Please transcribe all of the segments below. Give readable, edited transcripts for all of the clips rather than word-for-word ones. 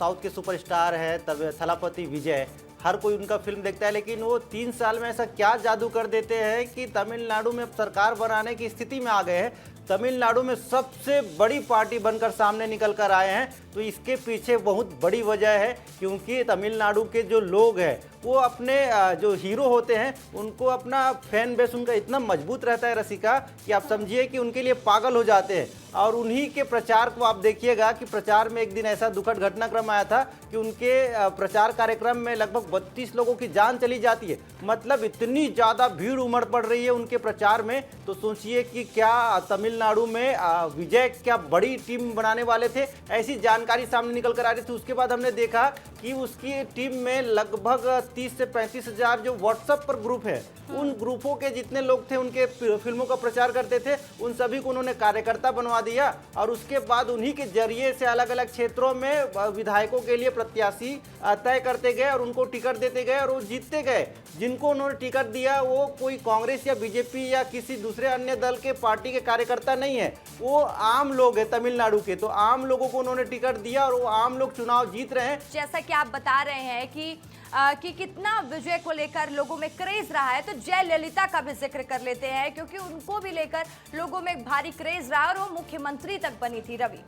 South के superstar है तब थलापति विजय, हर कोई उनका फिल्म देखता है, लेकिन वो 3 साल में ऐसा क्या जादू कर देते हैं कि तमिलनाडु में सरकार बनाने की स्थिति में आ गए हैं। तमिलनाडु में सबसे बड़ी पार्टी बनकर सामने निकल कर आए हैं। तो इसके पीछे बहुत बड़ी वजह है, क्योंकि तमिलनाडु के जो लोग हैं वो अपने जो हीरो होते हैं उनको अपना फैन बेस उनका इतना मजबूत रहता है रसिका, कि आप समझिए कि उनके लिए पागल हो जाते हैं। और उन्हीं के प्रचार को आप देखिएगा कि प्रचार में एक दिन ऐसा दुखद घटनाक्रम आया था कि उनके प्रचार कार्यक्रम में लगभग 32 लोगों की जान चली जाती है। मतलब इतनी ज़्यादा भीड़ उमड़ पड़ रही है उनके प्रचार में। तो सोचिए कि क्या तमिलनाडु में विजय क्या बड़ी टीम बनाने वाले थे, ऐसी जानकारी सामने निकल कर आ रही थी। उसके बाद हमने देखा कि उसकी टीम में लगभग 30 से 35 हज़ार जो व्हाट्सएप पर ग्रुप है, उन ग्रुपों के जितने लोग थे उनके फिल्मों का प्रचार करते थे, उन सभी को उन्होंने कार्यकर्ता बनवा दिया। और उसके बाद उन्हीं के जरिए से अलग अलग क्षेत्रों में विधायकों के लिए प्रत्याशी तय करते गए और उनको टिकट देते गए और वो जीतते गए। जिनको उन्होंने टिकट दिया वो कोई कांग्रेस या बीजेपी या किसी दूसरे अन्य दल के पार्टी के कार्यकर्ता नहीं है, वो आम लोग हैं तमिलनाडु के। तो आम लोगों को उन्होंने टिकट दिया और वो आम लोग चुनाव जीत रहे हैं। जैसा कि आप बता रहे हैं कि कितना विजय को लेकर लोगों में क्रेज रहा है, तो जयललिता का भी जिक्र कर लेते हैं, क्योंकि उनको भी लेकर लोगों में भारी क्रेज रहा और वो मुख्यमंत्री तक बनी थी। रवि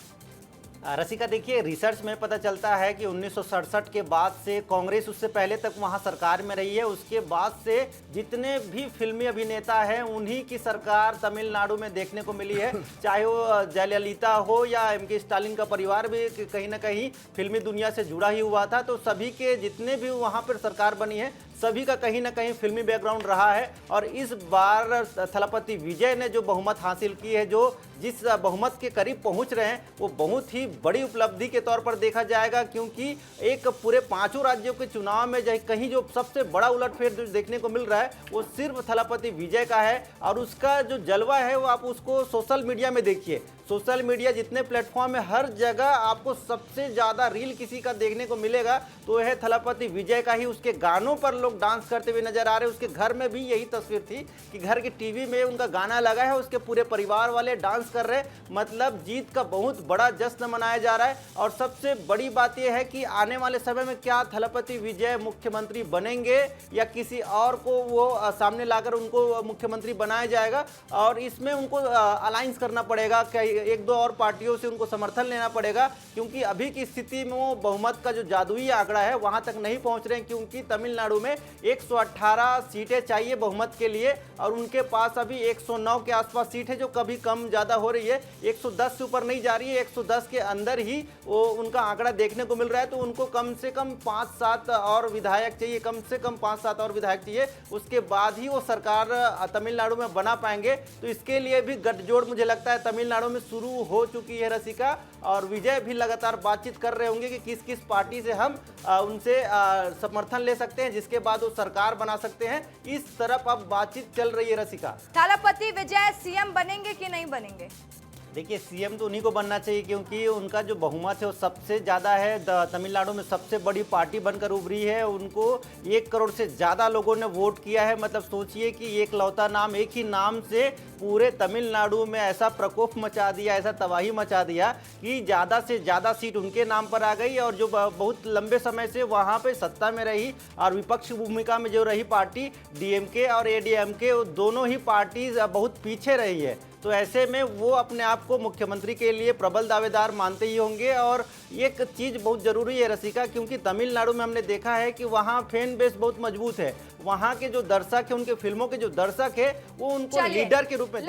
रसिका, देखिए रिसर्च में पता चलता है कि 1967 के बाद से कांग्रेस उससे पहले तक वहां सरकार में रही है। उसके बाद से जितने भी फिल्मी अभिनेता हैं उन्हीं की सरकार तमिलनाडु में देखने को मिली है। चाहे वो जयललिता हो या एम.के. स्टालिन का परिवार भी कहीं ना कहीं फिल्मी दुनिया से जुड़ा ही हुआ था। तो सभी के जितने भी वहाँ पर सरकार बनी है सभी का कहीं ना कहीं फिल्मी बैकग्राउंड रहा है। और इस बार थलापति विजय ने जो बहुमत हासिल की है, जो जिस बहुमत के करीब पहुंच रहे हैं, वो बहुत ही बड़ी उपलब्धि के तौर पर देखा जाएगा। क्योंकि एक पूरे 5 राज्यों के चुनाव में कहीं जो सबसे बड़ा उलटफेर जो देखने को मिल रहा है वो सिर्फ थलापति विजय का है। और उसका जो जलवा है वो आप उसको सोशल मीडिया में देखिए। सोशल मीडिया जितने प्लेटफॉर्म है हर जगह आपको सबसे ज़्यादा रील किसी का देखने को मिलेगा तो यह थलापति विजय का ही। उसके गानों पर लोग डांस करते हुए नजर आ रहे हैं। उसके घर में भी यही तस्वीर थी कि घर की टीवी में उनका गाना लगा है, उसके पूरे परिवार वाले डांस कर रहे हैं। मतलब जीत का बहुत बड़ा जश्न मनाया जा रहा है। और सबसे बड़ी बात यह है कि आने वाले समय में क्या थलापति विजय मुख्यमंत्री बनेंगे या किसी और को वो सामने लाकर उनको मुख्यमंत्री बनाया जाएगा। और इसमें उनको अलायंस करना पड़ेगा, एक दो और पार्टियों से उनको समर्थन लेना पड़ेगा। क्योंकि अभी की स्थिति में वो बहुमत का जो जादुई आंकड़ा है वहां तक नहीं पहुंच रहे हैं। क्योंकि तमिलनाडु में 118 सीटें चाहिए बहुमत के लिए और उनके पास अभी 109 के आसपास सीट है, जो कभी कम ज़्यादा हो रही है। 110 से ऊपर नहीं जा रही है, 110 के अंदर ही वो उनका आंकड़ा देखने को मिल रहा है। तो उनको कम से कम 5-7 और विधायक चाहिए, कम से कम 5-7 और विधायक चाहिए। उसके बाद ही वो सरकार तमिलनाडु में बना पाएंगे। तो इसके लिए भी गठजोड़ मुझे लगता है तमिलनाडु में शुरू हो चुकी है रसिका। और विजय भी लगातार बातचीत कर रहे होंगे कि किस किस पार्टी से हम उनसे समर्थन ले सकते हैं, जिसके बाद वो सरकार बना सकते हैं। इस तरफ अब बातचीत चल रही है रसिका। थलापति विजय सीएम बनेंगे कि नहीं बनेंगे? देखिए सीएम तो उन्हीं को बनना चाहिए, क्योंकि उनका जो बहुमत है वो सबसे ज़्यादा है। तमिलनाडु में सबसे बड़ी पार्टी बनकर उभरी है। उनको 1 करोड़ से ज़्यादा लोगों ने वोट किया है। मतलब सोचिए कि एक लौता नाम, एक ही नाम से पूरे तमिलनाडु में ऐसा प्रकोप मचा दिया, ऐसा तबाही मचा दिया कि ज़्यादा से ज़्यादा सीट उनके नाम पर आ गई। और जो बहुत लंबे समय से वहाँ पे सत्ता में रही और विपक्ष भूमिका में जो रही पार्टी डीएमके और एडीएमके, वो दोनों ही पार्टी बहुत पीछे रही है। तो ऐसे में वो अपने आप को मुख्यमंत्री के लिए प्रबल दावेदार मानते ही होंगे। और एक चीज़ बहुत ज़रूरी है रसिका, क्योंकि तमिलनाडु में हमने देखा है कि वहाँ फैन बेस बहुत मजबूत है। वहाँ के जो दर्शक है, उनके फिल्मों के जो दर्शक है, वो उनको लीडर के रूप में